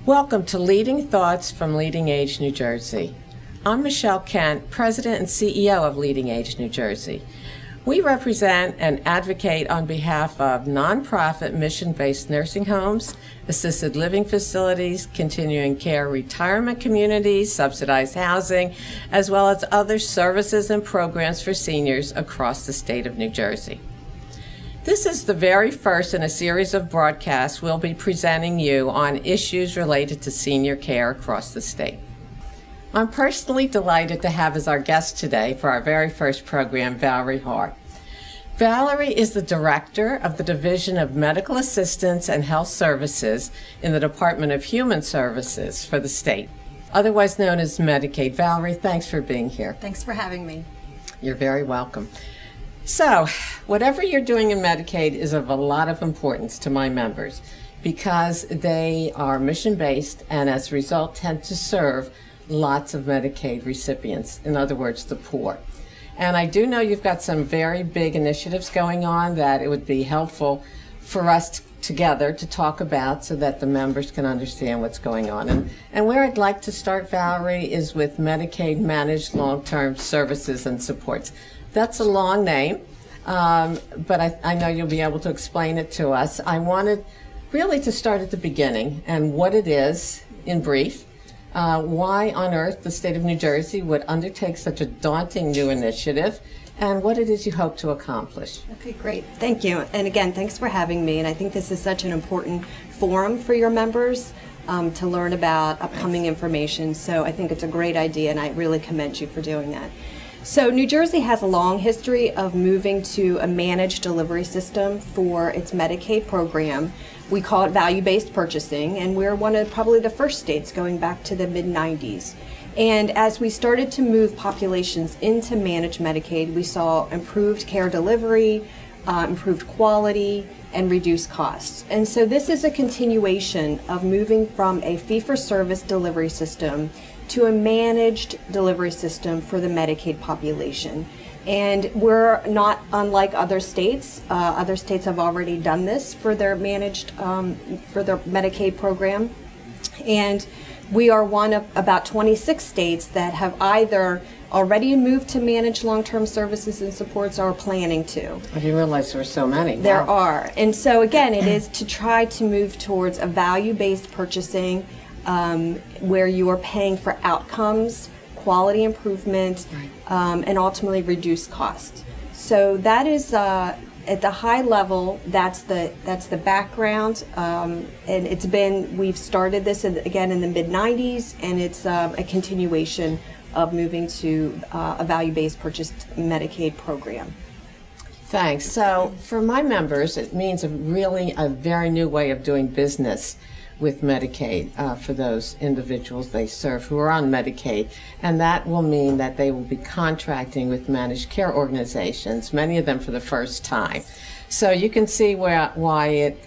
Welcome to Leading Thoughts from LeadingAge New Jersey. I'm Michele Kent, President and CEO of LeadingAge New Jersey. We represent and advocate on behalf of nonprofit mission-based nursing homes, assisted living facilities, continuing care retirement communities, subsidized housing, as well as other services and programs for seniors across the state of New Jersey. This is the very first in a series of broadcasts we'll be presenting you on issues related to senior care across the state. I'm personally delighted to have as our guest today for our very first program, Valerie Harr. Valerie is the Director of the Division of Medical Assistance and Health Services in the Department of Human Services for the state, otherwise known as Medicaid. Valerie, thanks for being here. Thanks for having me. You're very welcome. So, whatever you're doing in Medicaid is of a lot of importance to my members because they are mission-based and as a result tend to serve lots of Medicaid recipients, in other words, the poor. And I do know you've got some very big initiatives going on that it would be helpful for us together to talk about so that the members can understand what's going on. And where I'd like to start, Valerie, is with Medicaid Managed Long-Term Services and Supports. That's a long name, but I know you'll be able to explain it to us. I wanted really to start at the beginning and what it is in brief. Why on earth the state of New Jersey would undertake such a daunting new initiative, and what it is you hope to accomplish. Okay, great. Thank you. And again, thanks for having me. And I think this is such an important forum for your members to learn about upcoming information. So I think it's a great idea, and I really commend you for doing that. So New Jersey has a long history of moving to a managed delivery system for its Medicaid program. We call it value-based purchasing, and we're one of probably the first states going back to the mid-90s. And as we started to move populations into managed Medicaid, we saw improved care delivery, improved quality, and reduced costs. And so this is a continuation of moving from a fee-for-service delivery system to a managed delivery system for the Medicaid population. And we're not unlike other states. Other states have already done this for their managed, for their Medicaid program. And we are one of about 26 states that have either already moved to managed long-term services and supports or planning to. I didn't realize there were so many. There are. And so again, it is to try to move towards a value-based purchasing where you are paying for outcomes, quality improvement, and ultimately reduce cost. So that is at the high level. That's the background, and we've started this again in the mid-90s, and it's a continuation of moving to a value-based purchased Medicaid program. Thanks. So for my members, it means a very new way of doing business with Medicaid for those individuals they serve who are on Medicaid. And that will mean that they will be contracting with managed care organizations, many of them for the first time. So you can see why it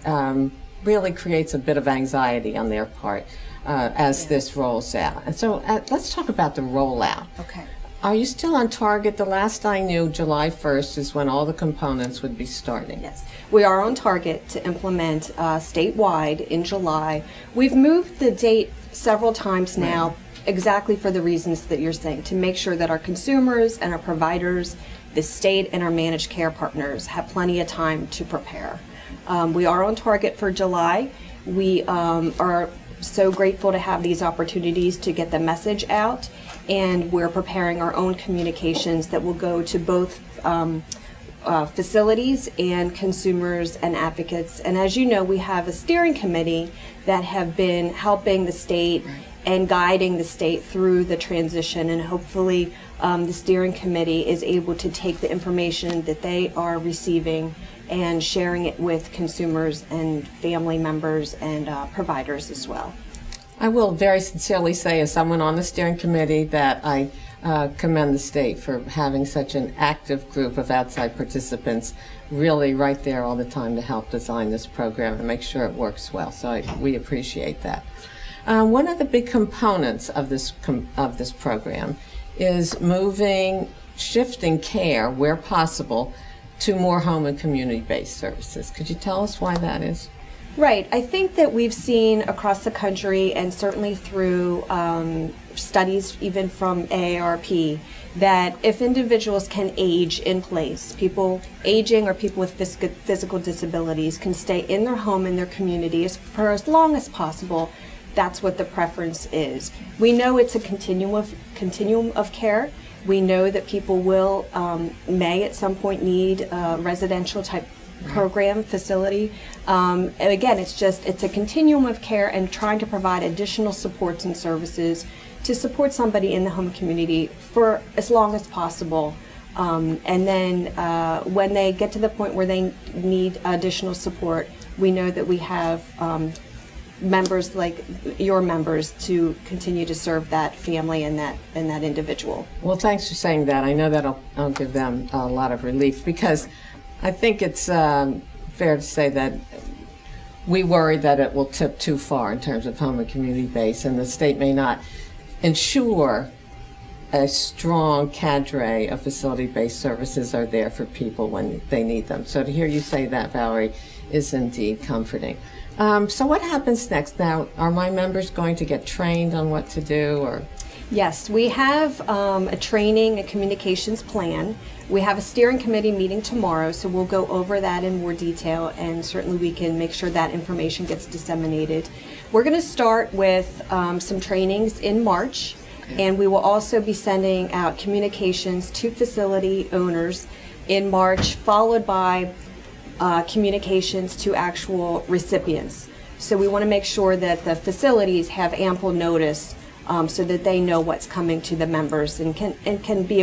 really creates a bit of anxiety on their part as this rolls out. And so let's talk about the rollout. Okay. Are you still on target? The last I knew, July 1st is when all the components would be starting. Yes, we are on target to implement statewide in July. We've moved the date several times now, exactly for the reasons that you're saying, to make sure that our consumers and our providers, the state and our managed care partners have plenty of time to prepare. We are on target for July. We are so grateful to have these opportunities to get the message out, and we're preparing our own communications that will go to both facilities and consumers and advocates. And as you know, we have a steering committee that have been helping the state and guiding the state through the transition, and hopefully the steering committee is able to take the information that they are receiving and sharing it with consumers and family members and providers as well. I will very sincerely say, as someone on the steering committee, that I commend the state for having such an active group of outside participants really right there all the time to help design this program and make sure it works well. So we appreciate that. One of the big components of this program is shifting care where possible to more home and community-based services. Could you tell us why that is? Right. I think that we've seen across the country, and certainly through studies even from AARP, that if individuals can age in place, people aging or people with physical disabilities can stay in their home, in their communities for as long as possible, that's what the preference is. We know it's a continuum of care. We know that people may at some point need a residential type program, facility. And again, it's a continuum of care and trying to provide additional supports and services to support somebody in the home community for as long as possible. And then when they get to the point where they need additional support, we know that we have members like your members to continue to serve that family and that individual. Well, thanks for saying that. I know that'll give them a lot of relief, because I think it's fair to say that we worry that it will tip too far in terms of home and community base, and the state may not ensure a strong cadre of facility-based services are there for people when they need them. So to hear you say that, Valerie, is indeed comforting. So what happens next? Now, are my members going to get trained on what to do, or? Yes, we have a training and communications plan. We have a steering committee meeting tomorrow, so we'll go over that in more detail, and certainly we can make sure that information gets disseminated. We're going to start with some trainings in March, and we will also be sending out communications to facility owners in March, followed by communications to actual recipients. So we want to make sure that the facilities have ample notice so that they know what's coming to the members and can be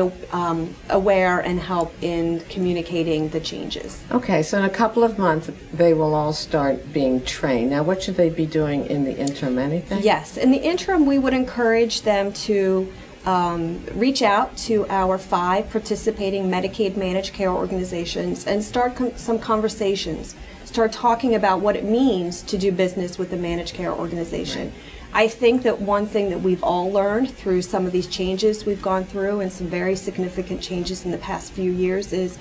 aware and help in communicating the changes. Okay, so in a couple of months they will all start being trained. Now, what should they be doing in the interim? Anything? Yes, in the interim we would encourage them to reach out to our 5 participating Medicaid managed care organizations and start some conversations. Start talking about what it means to do business with a managed care organization. Right. I think that one thing that we've all learned through some of these changes we've gone through, and some very significant changes in the past few years, is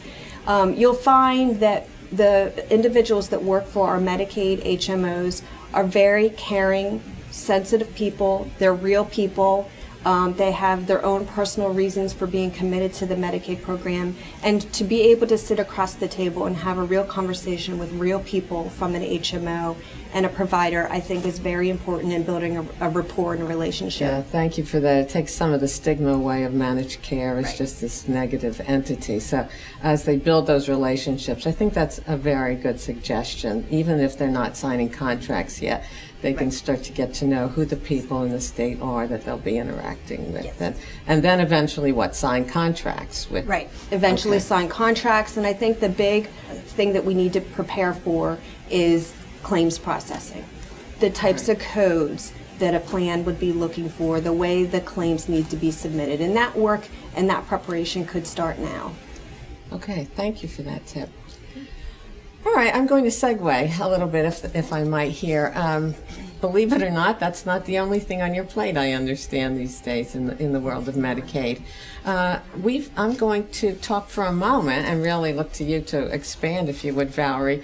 you'll find that the individuals that work for our Medicaid HMOs are very caring, sensitive people. They're real people. They have their own personal reasons for being committed to the Medicaid program, and to be able to sit across the table and have a real conversation with real people from an HMO and a provider, I think is very important in building a rapport and a relationship. Yeah, thank you for that. It takes some of the stigma away of managed care as just this negative entity. So as they build those relationships, I think that's a very good suggestion. Even if they're not signing contracts yet, they can start to get to know who the people in the state are that they'll be interacting with. Yes. And then eventually sign contracts with. Right, eventually sign contracts. And I think the big thing that we need to prepare for is claims processing. The types of codes that a plan would be looking for, the way the claims need to be submitted. And that work and that preparation could start now. Okay, thank you for that tip. All right, I'm going to segue a little bit, if I might here. Believe it or not, that's not the only thing on your plate, I understand, these days in the world of Medicaid. I'm going to talk for a moment and really look to you to expand, if you would, Valerie.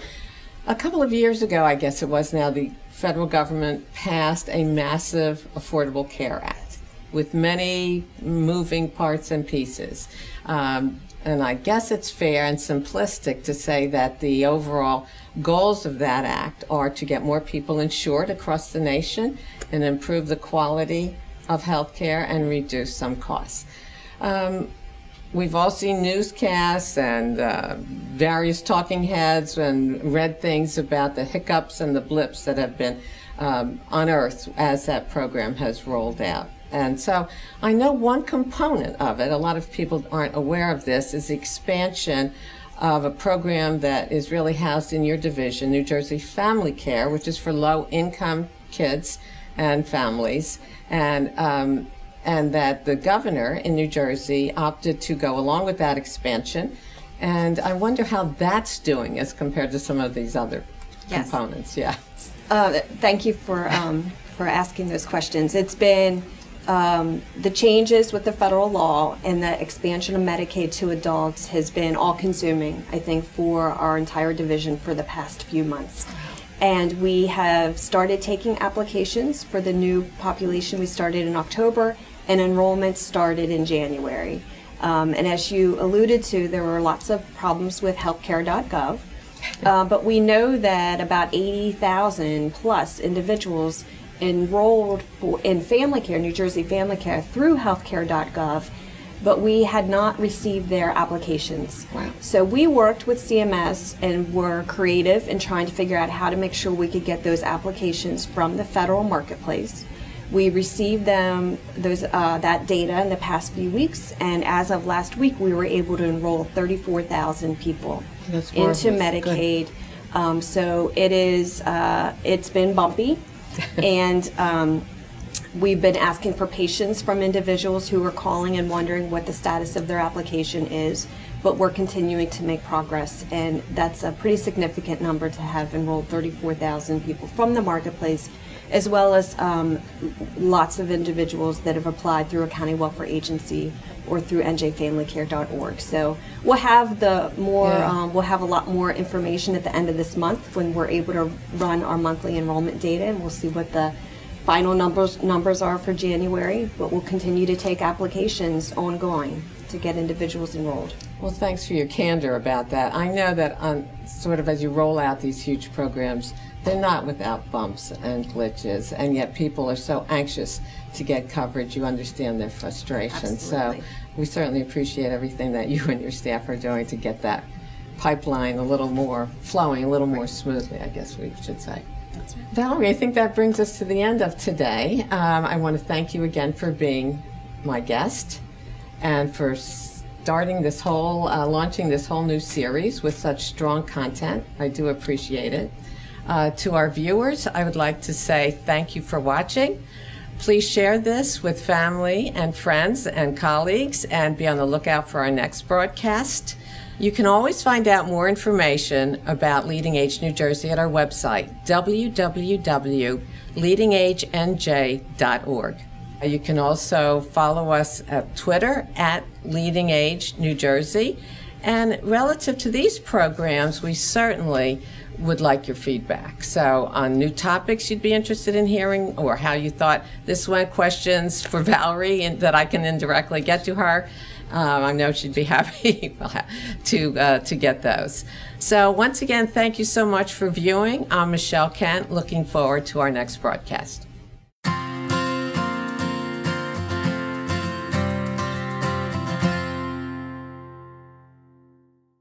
A couple of years ago, I guess it was now, the federal government passed a massive Affordable Care Act with many moving parts and pieces. And I guess it's fair and simplistic to say that the overall goals of that act are to get more people insured across the nation and improve the quality of health care and reduce some costs. We've all seen newscasts and various talking heads and read things about the hiccups and the blips that have been unearthed as that program has rolled out. And so I know one component of it, a lot of people aren't aware of this, is the expansion of a program that is really housed in your division, New Jersey Family Care, which is for low-income kids and families, and that the governor in New Jersey opted to go along with that expansion. And I wonder how that's doing as compared to some of these other components. Yeah. Thank you for asking those questions. It's been the changes with the federal law and the expansion of Medicaid to adults has been all-consuming, I think, for our entire division for the past few months. And we have started taking applications for the new population. We started in October, and enrollment started in January. And as you alluded to, there were lots of problems with healthcare.gov. But we know that about 80,000 plus individuals enrolled in family care, New Jersey family care, through healthcare.gov, but we had not received their applications. Wow. So we worked with CMS and were creative in trying to figure out how to make sure we could get those applications from the federal marketplace. We received them that data in the past few weeks, and as of last week, we were able to enroll 34,000 people into Medicaid. So it's been bumpy, and we've been asking for patience from individuals who are calling and wondering what the status of their application is, but we're continuing to make progress, and that's a pretty significant number to have enrolled 34,000 people from the marketplace, as well as lots of individuals that have applied through a county welfare agency or through njfamilycare.org. So we'll have we'll have a lot more information at the end of this month when we're able to run our monthly enrollment data, and we'll see what the final numbers are for January, but we'll continue to take applications ongoing to get individuals enrolled. Well, thanks for your candor about that. I know that sort of as you roll out these huge programs, they're not without bumps and glitches, and yet people are so anxious to get coverage. You understand their frustration. Absolutely. So we certainly appreciate everything that you and your staff are doing to get that pipeline a little more flowing, a little more smoothly, I guess we should say. That's right. Valerie, I think that brings us to the end of today. I want to thank you again for being my guest and for starting this whole, launching this whole new series with such strong content. I do appreciate it. To our viewers, I would like to say thank you for watching. Please share this with family and friends and colleagues, and be on the lookout for our next broadcast. You can always find out more information about LeadingAge New Jersey at our website, www.leadingagenj.org. You can also follow us at Twitter at LeadingAge New Jersey. And relative to these programs, we certainly would like your feedback. So on new topics you'd be interested in hearing, or how you thought this went, questions for Valerie and that I can indirectly get to her, I know she'd be happy to get those. So once again, thank you so much for viewing. I'm Michele Kent, looking forward to our next broadcast.